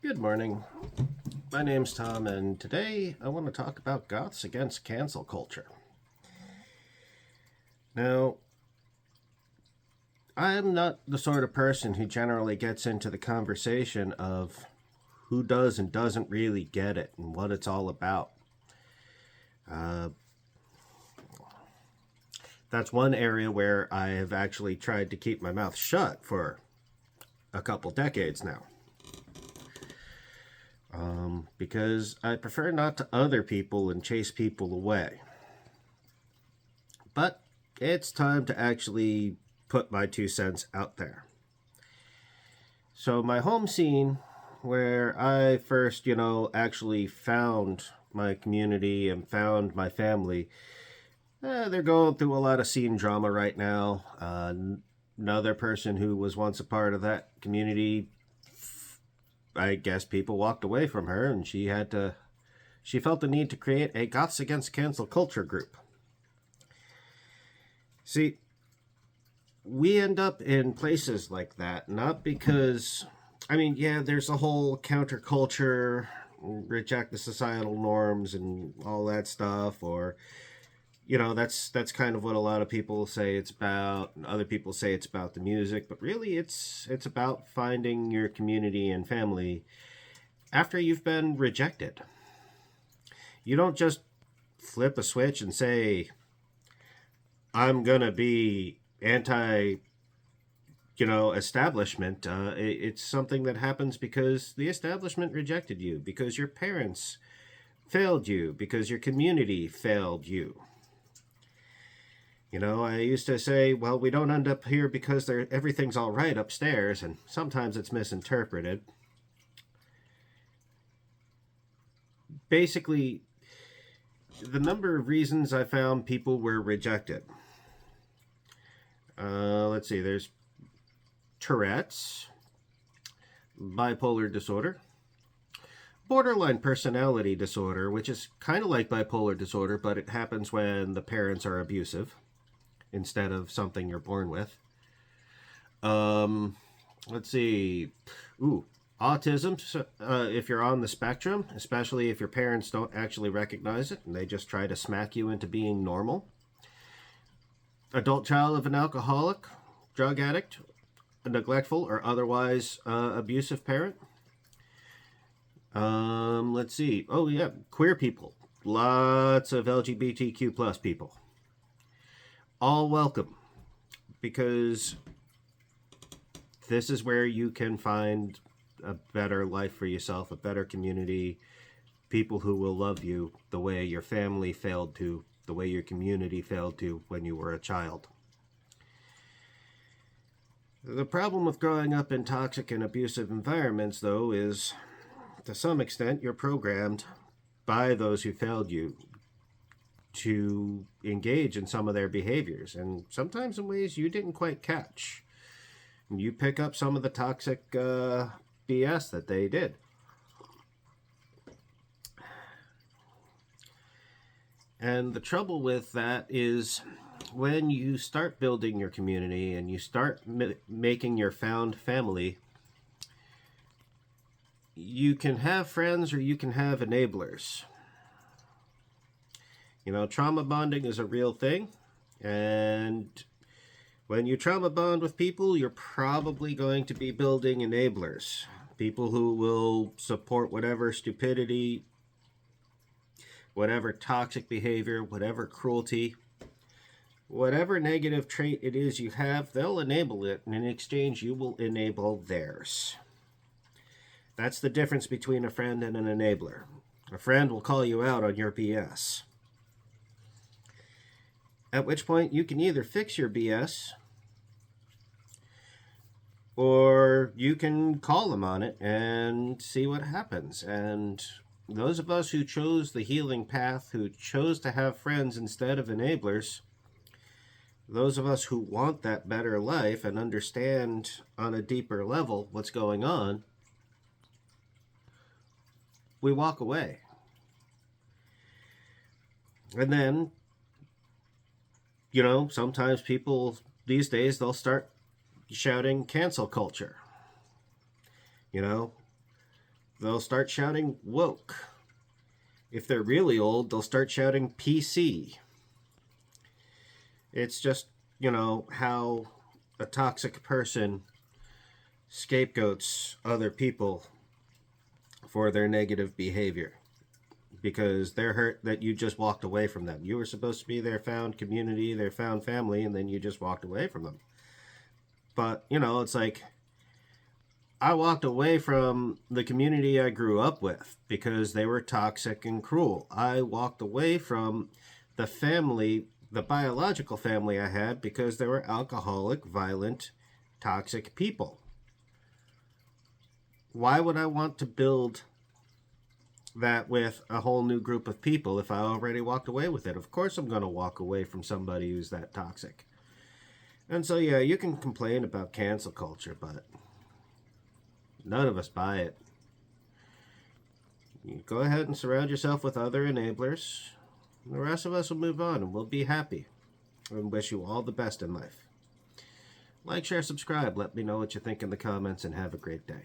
Good morning. My name's Tom, and today I want to talk about Goths against cancel culture. Now, I'm not the sort of person who generally gets into the conversation of who does and doesn't really get it and what it's all about. Uh, that's one area where I have actually tried to keep my mouth shut for a couple decades now. Because I prefer not to other people and chase people away. But it's time to actually put my 2 cents out there. So, my home scene, where I first, actually found my community and found my family, they're going through a lot of scene drama right now. Another person who was once a part of that community, I guess people walked away from her, and she felt the need to create a Goths Against Cancel Culture group. See, we end up in places like that not because, yeah, there's a whole counterculture, reject the societal norms and all that stuff, or that's kind of what a lot of people say it's about, and other people say it's about the music, but really it's about finding your community and family after you've been rejected. You don't just flip a switch and say, I'm gonna be anti establishment. It's something that happens because the establishment rejected you, because your parents failed you, because your community failed you. I used to say, well, we don't end up here because everything's all right upstairs, and sometimes it's misinterpreted. Basically, the number of reasons I found people were rejected. Let's see, there's Tourette's, bipolar disorder, borderline personality disorder, which is kind of like bipolar disorder, but it happens when the parents are abusive instead of something you're born with. Let's see. Autism, if you're on the spectrum, especially if your parents don't actually recognize it and they just try to smack you into being normal. Adult child of an alcoholic, drug addict, a neglectful or otherwise abusive parent. Let's see. Oh, yeah, queer people. Lots of LGBTQ plus people. All welcome, because this is where you can find a better life for yourself, a better community, people who will love you the way your family failed to, the way your community failed to when you were a child. The problem with growing up in toxic and abusive environments, though, is to some extent you're programmed by those who failed you to engage in some of their behaviors, and sometimes in ways you didn't quite catch. You pick up some of the toxic BS that they did. And the trouble with that is when you start building your community and you start making your found family, you can have friends or you can have enablers. Trauma bonding is a real thing. And when you trauma bond with people, you're probably going to be building enablers. People who will support whatever stupidity, whatever toxic behavior, whatever cruelty, whatever negative trait it is you have, they'll enable it, and in exchange, you will enable theirs. That's the difference between a friend and an enabler. A friend will call you out on your BS. At which point, you can either fix your BS, or you can call them on it and see what happens. And those of us who chose the healing path, who chose to have friends instead of enablers, those of us who want that better life and understand on a deeper level what's going on, we walk away. And then, sometimes people these days, they'll start shouting cancel culture. they'll start shouting woke. If they're really old, they'll start shouting PC. It's just, how a toxic person scapegoats other people for their negative behavior because they're hurt that you just walked away from them. You were supposed to be their found community, their found family, and then you just walked away from them. But, it's like I walked away from the community I grew up with because they were toxic and cruel. I walked away from the family, the biological family I had, because they were alcoholic, violent, toxic people. Why would I want to build that with a whole new group of people if I already walked away with it? Of course I'm going to walk away from somebody who's that toxic. And so, yeah, you can complain about cancel culture, but none of us buy it. You go ahead and surround yourself with other enablers. The rest of us will move on and we'll be happy. And wish you all the best in life. Like, share, subscribe. Let me know what you think in the comments and have a great day.